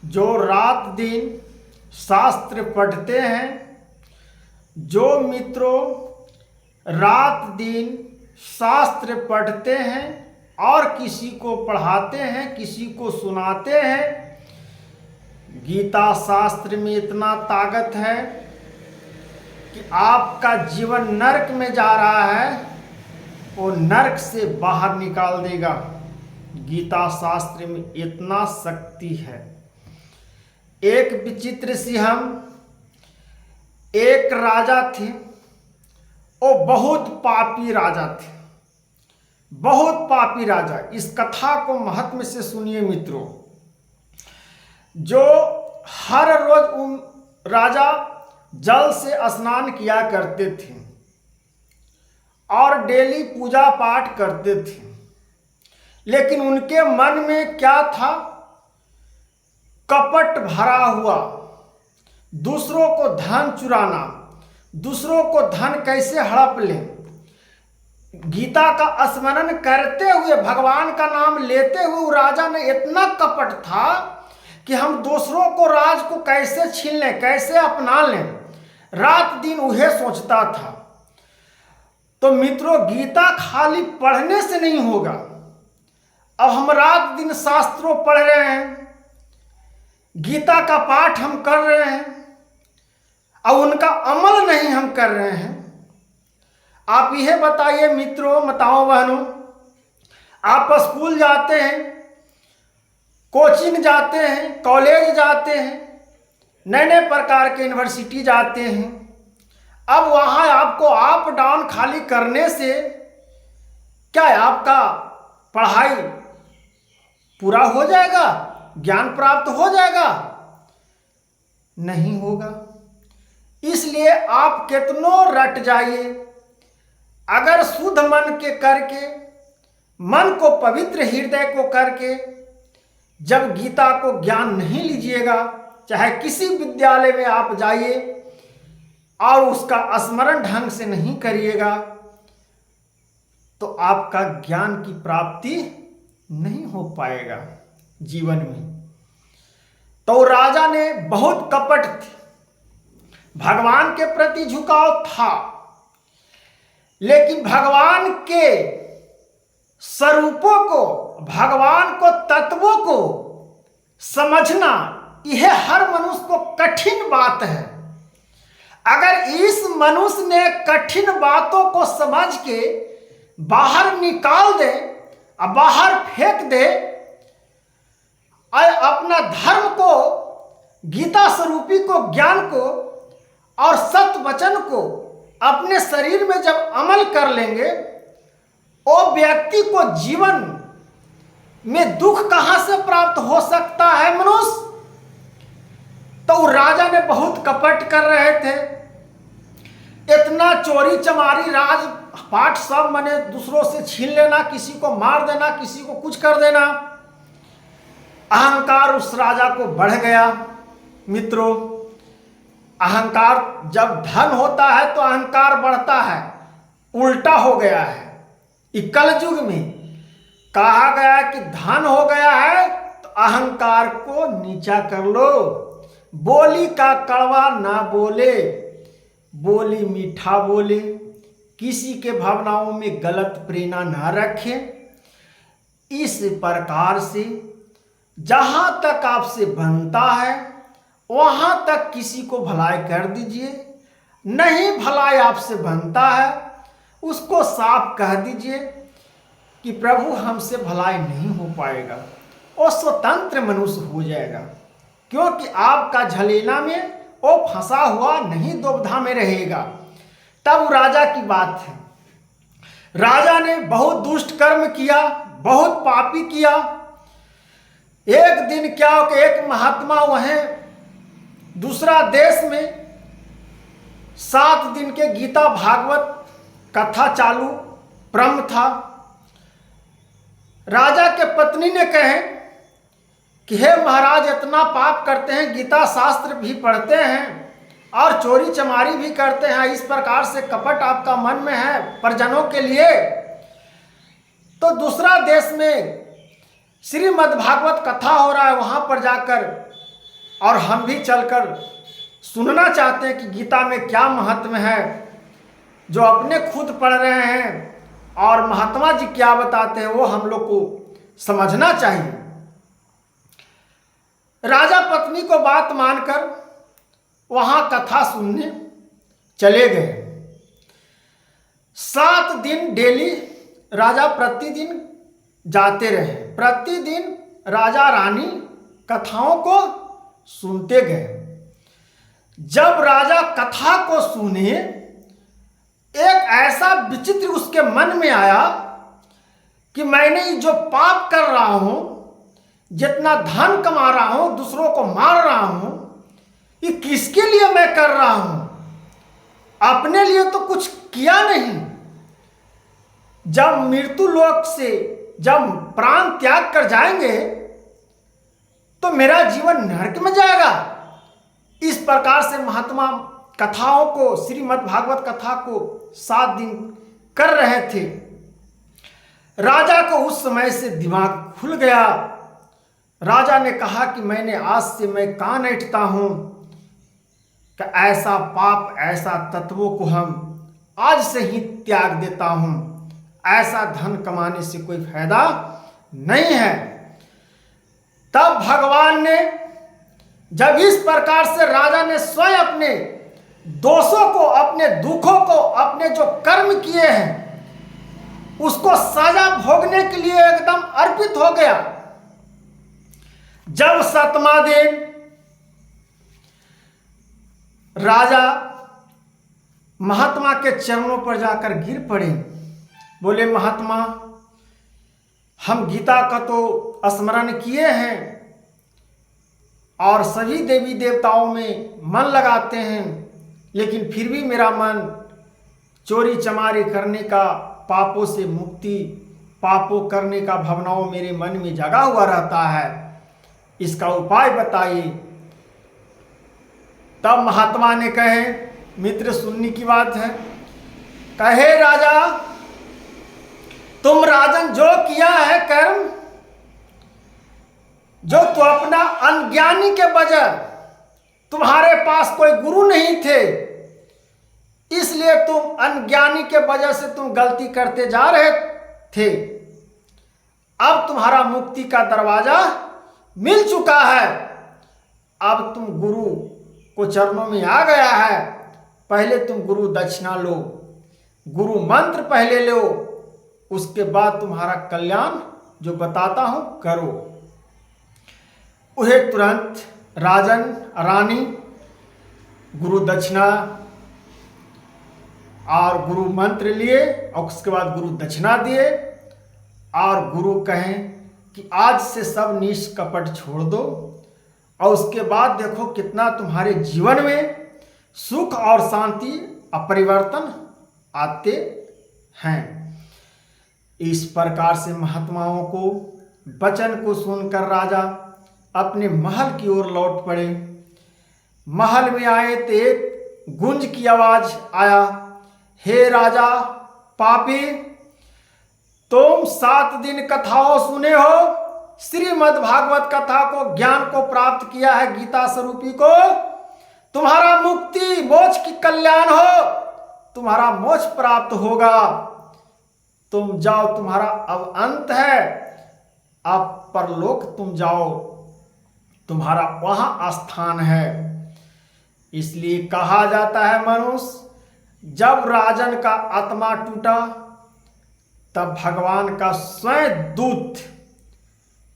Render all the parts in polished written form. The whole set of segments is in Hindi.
जो रात दिन शास्त्र पढ़ते हैं, जो मित्रों रात दिन शास्त्र पढ़ते हैं और किसी को पढ़ाते हैं, किसी को सुनाते हैं। गीता शास्त्र में इतना ताकत है कि आपका जीवन नरक में जा रहा है, वो नरक से बाहर निकाल देगा। गीता शास्त्र में इतना शक्ति है। एक विचित्र सी एक राजा थे, वो बहुत पापी राजा थे, बहुत पापी राजा। इस कथा को महत्व से सुनिए मित्रों। जो हर रोज राजा जल से स्नान किया करते थे और डेली पूजा पाठ करते थे, लेकिन उनके मन में क्या था? कपट भरा हुआ, दूसरों को धन चुराना, दूसरों को धन कैसे हड़प ले। गीता का स्मरण करते हुए, भगवान का नाम लेते हुए राजा में इतना कपट था कि हम दूसरों को राज को कैसे छीन लें, कैसे अपना लें, रात दिन वह सोचता था। तो मित्रों, गीता खाली पढ़ने से नहीं होगा। अब हम रात दिन शास्त्रों पढ़ रहे हैं, गीता का पाठ हम कर रहे हैं, और उनका अमल नहीं हम कर रहे हैं। आप यह बताइए मित्रों, माताओं बहनों, आप स्कूल जाते हैं, कोचिंग जाते हैं, कॉलेज जाते हैं, नए नए प्रकार के यूनिवर्सिटी जाते हैं। अब वहाँ आपको अप डाउन खाली करने से क्या आपका पढ़ाई पूरा हो जाएगा, ज्ञान प्राप्त हो जाएगा? नहीं होगा। इसलिए आप कितनों रट जाइए, अगर शुद्ध मन के करके, मन को पवित्र हृदय को करके जब गीता को ज्ञान नहीं लीजिएगा, चाहे किसी विद्यालय में आप जाइए और उसका स्मरण ढंग से नहीं करिएगा, तो आपका ज्ञान की प्राप्ति नहीं हो पाएगा जीवन में। तो राजा ने बहुत कपट थे, भगवान के प्रति झुकाव था, लेकिन भगवान के स्वरूपों को, भगवान को तत्वों को समझना यह हर मनुष्य को कठिन बात है। अगर इस मनुष्य ने कठिन बातों को समझ के बाहर निकाल दे और बाहर फेंक दे और अपना धर्म को, गीता स्वरूपी को, ज्ञान को और सत्य वचन को अपने शरीर में जब अमल कर लेंगे, वो व्यक्ति को जीवन में दुख कहां से प्राप्त हो सकता है मनुष्य? तो राजा ने बहुत कपट कर रहे थे, इतना चोरी चमारी, राज पाठ सब मने दूसरों से छीन लेना, किसी को मार देना, किसी को कुछ कर देना। अहंकार उस राजा को बढ़ गया मित्रों। अहंकार, जब धन होता है तो अहंकार बढ़ता है, उल्टा हो गया है। कलयुग में कहा गया कि धन हो गया है तो अहंकार को नीचा कर लो। बोली का कड़वा ना बोले, बोली मीठा बोले, किसी के भावनाओं में गलत प्रेरणा ना रखे। इस प्रकार से जहां तक आपसे बनता है वहां तक किसी को भलाई कर दीजिए। नहीं भलाई आपसे बनता है, उसको साफ कह दीजिए कि प्रभु हमसे भलाई नहीं हो पाएगा। वो स्वतंत्र मनुष्य हो जाएगा, क्योंकि आपका झलेला में वो फंसा हुआ नहीं, दुविधा में रहेगा। तब राजा की बात है, राजा ने बहुत दुष्ट कर्म किया, बहुत पापी किया। एक दिन क्या हो कि एक महात्मा वहीं दूसरा देश में 7 दिन के गीता भागवत कथा चालू क्रम था। राजा के पत्नी ने कहे कि हे महाराज, इतना पाप करते हैं, गीता शास्त्र भी पढ़ते हैं और चोरी चमारी भी करते हैं, इस प्रकार से कपट आपका मन में है परिजनों के लिए, तो दूसरा देश में श्रीमद् भागवत कथा हो रहा है, वहां पर जाकर और हम भी चलकर सुनना चाहते हैं कि गीता में क्या महत्व है, जो अपने खुद पढ़ रहे हैं और महात्मा जी क्या बताते हैं वो हम लोग को समझना चाहिए। राजा पत्नी को बात मानकर वहां कथा सुनने चले गए। 7 दिन डेली राजा प्रतिदिन जाते रहे। प्रतिदिन राजा रानी कथाओं को सुनते गए। जब राजा कथा को सुने, एक ऐसा विचित्र उसके मन में आया कि मैंने जो पाप कर रहा हूं, जितना धन कमा रहा हूं, दूसरों को मार रहा हूं, ये किसके लिए मैं कर रहा हूं? अपने लिए तो कुछ किया नहीं। जब मृत्यु लोक से जब प्राण त्याग कर जाएंगे तो मेरा जीवन नरक में जाएगा। इस प्रकार से महात्मा कथाओं को, श्रीमद् भागवत कथा को 7 दिन कर रहे थे। राजा को उस समय से दिमाग खुल गया। राजा ने कहा कि मैंने आज से मैं कान ऐंठता हूं कि ऐसा पाप, ऐसा तत्वों को हम आज से ही त्याग देता हूं। ऐसा धन कमाने से कोई फायदा नहीं है। तब भगवान ने, जब इस प्रकार से राजा ने स्वयं अपने दोषों को, अपने दुखों को, अपने जो कर्म किए हैं उसको सजा भोगने के लिए एकदम अर्पित हो गया। जब 7वां दिन राजा महात्मा के चरणों पर जाकर गिर पड़े, बोले महात्मा, हम गीता का तो स्मरण किए हैं और सभी देवी देवताओं में मन लगाते हैं, लेकिन फिर भी मेरा मन चोरी चमारी करने का, पापों से मुक्ति, पापों करने का भावनाओं मेरे मन में जगा हुआ रहता है। इसका उपाय बताइए। तब महात्मा ने कहे, मित्र सुनने की बात है, कहे राजा, तुम राजन जो किया है कर्म, जो तो अपना अनज्ञानी के वजह, तुम्हारे पास कोई गुरु नहीं थे, इसलिए तुम अनज्ञानी के वजह से तुम गलती करते जा रहे थे। अब तुम्हारा मुक्ति का दरवाजा मिल चुका है। अब तुम गुरु को चरणों में आ गया है। पहले तुम गुरु दक्षिणा लो, गुरु मंत्र पहले लो, उसके बाद तुम्हारा कल्याण जो बताता हूं करो। उन्हें तुरंत राजन रानी गुरु दक्षिणा और गुरु मंत्र लिए और उसके बाद गुरु दक्षिणा दिए और गुरु कहें कि आज से सब निष्कपट छोड़ दो और उसके बाद देखो कितना तुम्हारे जीवन में सुख और शांति अपरिवर्तन आते हैं। इस प्रकार से महात्माओं को वचन को सुनकर राजा अपने महल की ओर लौट पड़े। महल में आए तो एक गुंज की आवाज आया, हे राजा पापी, तुम 7 दिन कथाओं सुने हो, श्रीमद् भागवत कथा को, ज्ञान को प्राप्त किया है, गीता स्वरूपी को, तुम्हारा मुक्ति मोक्ष की कल्याण हो, तुम्हारा मोक्ष प्राप्त होगा। तुम जाओ, तुम्हारा अब अंत है, अब परलोक तुम जाओ, तुम्हारा वहां स्थान है। इसलिए कहा जाता है मनुष्य जब राजन का आत्मा टूटा तब भगवान का स्वयं दूत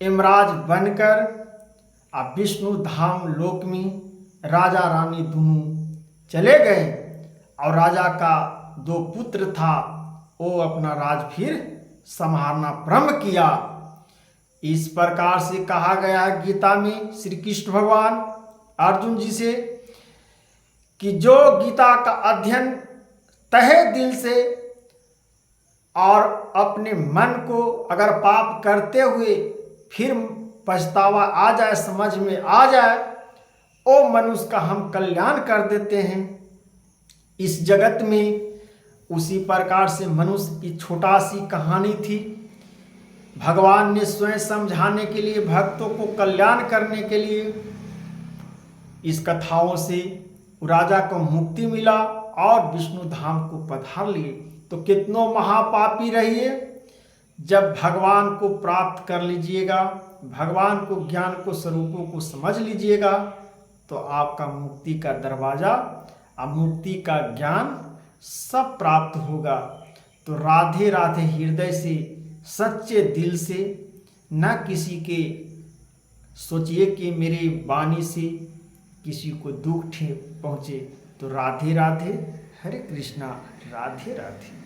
यमराज बनकर अब विष्णु धाम लोक में राजा रानी दोनों चले गए और राजा का 2 पुत्र था, वो अपना राज फिर संभालना प्रारंभ किया। इस प्रकार से कहा गया है गीता में श्री कृष्ण भगवान अर्जुन जी से कि जो गीता का अध्ययन तहे दिल से और अपने मन को अगर पाप करते हुए फिर पछतावा आ जाए, समझ में आ जाए, ओ मनुष्य का हम कल्याण कर देते हैं इस जगत में। उसी प्रकार से मनुष्य की छोटा सी कहानी थी। भगवान ने स्वयं समझाने के लिए, भक्तों को कल्याण करने के लिए इस कथाओं से राजा को मुक्ति मिला और विष्णु धाम को पधार लिए। तो कितनों महापापी रहिए, जब भगवान को प्राप्त कर लीजिएगा, भगवान को ज्ञान को स्वरूपों को समझ लीजिएगा, तो आपका मुक्ति का दरवाजा और मुक्ति का ज्ञान सब प्राप्त होगा। तो राधे राधे हृदय से, सच्चे दिल से, न किसी के सोचिए कि मेरी वाणी से किसी को दुख पहुँचे। तो राधे राधे, हरे कृष्णा, राधे राधे।